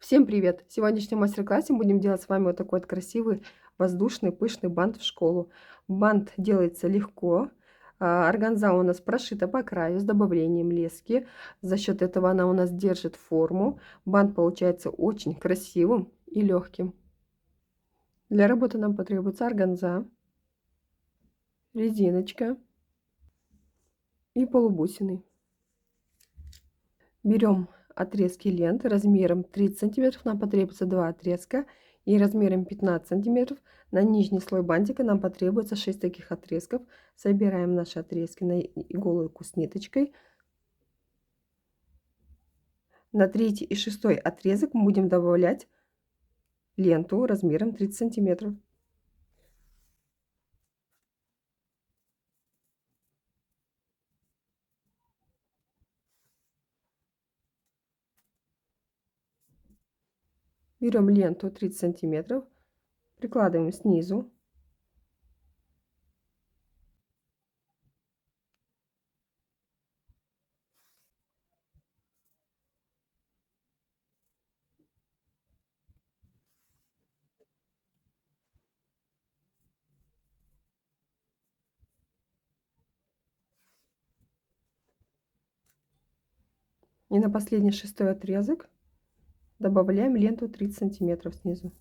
Всем привет! В сегодняшнем мастер-классе будем делать с вами вот такой вот красивый воздушный пышный бант в школу. Бант делается легко. Органза у нас прошита по краю с добавлением лески. За счет этого она у нас держит форму. Бант получается очень красивым и легким. Для работы нам потребуется органза, резиночка и полубусины. Берем отрезки ленты размером 30 сантиметров, нам потребуется 2 отрезка, и размером 15 сантиметров на нижний слой бантика нам потребуется 6 таких отрезков. Собираем наши отрезки на иголку с ниточкой. На третий и шестой отрезок мы будем добавлять ленту размером 30 сантиметров. Берем ленту 30 сантиметров, прикладываем снизу. И на последний шестой отрезок добавляем ленту 30 сантиметров снизу.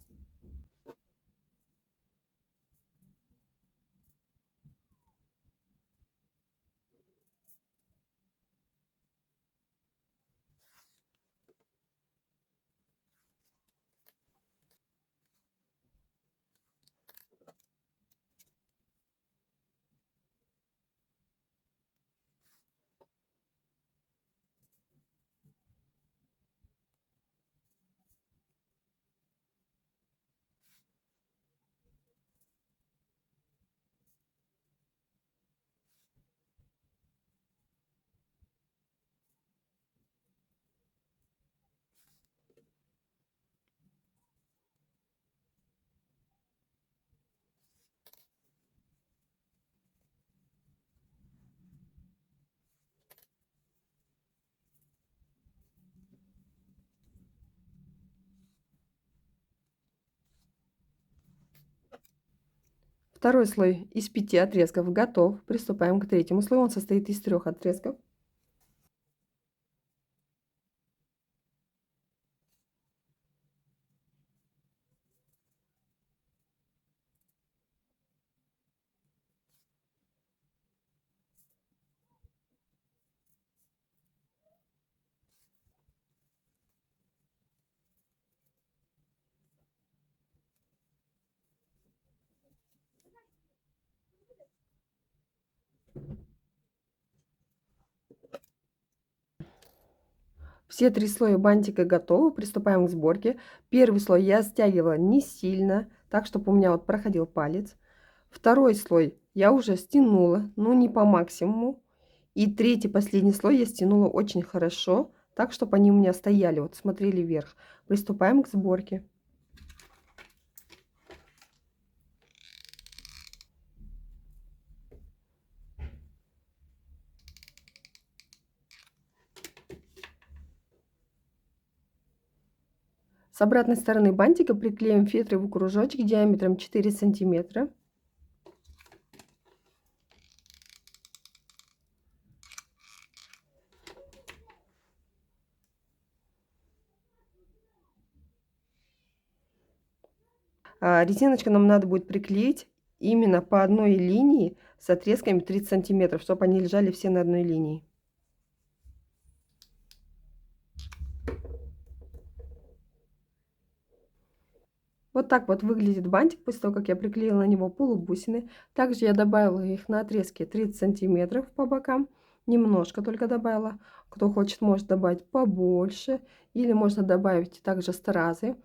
Второй слой из 5 отрезков готов. Приступаем к третьему слою. Он состоит из 3 отрезков. Все 3 слоя бантика готовы. Приступаем к сборке. Первый слой я стягивала не сильно, так, чтобы у меня вот проходил палец. Второй слой я уже стянула, но не по максимуму. И третий, последний слой я стянула очень хорошо, так, чтобы они у меня стояли, вот смотрели вверх. Приступаем к сборке. С обратной стороны бантика приклеим фетровый кружочек диаметром 4 сантиметра. Резиночку нам надо будет приклеить именно по одной линии с отрезками 30 сантиметров, чтобы они лежали все на одной линии. Вот так вот выглядит бантик после того, как я приклеила на него полубусины. Также я добавила их на отрезке 30 сантиметров по бокам. Немножко только добавила. Кто хочет, может добавить побольше. Или можно добавить также стразы.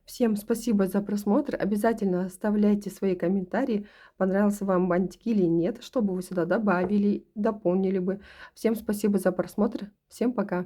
Всем спасибо за просмотр. Обязательно оставляйте свои комментарии, понравился вам бантик или нет, чтобы вы сюда добавили, дополнили бы. Всем спасибо за просмотр. Всем пока.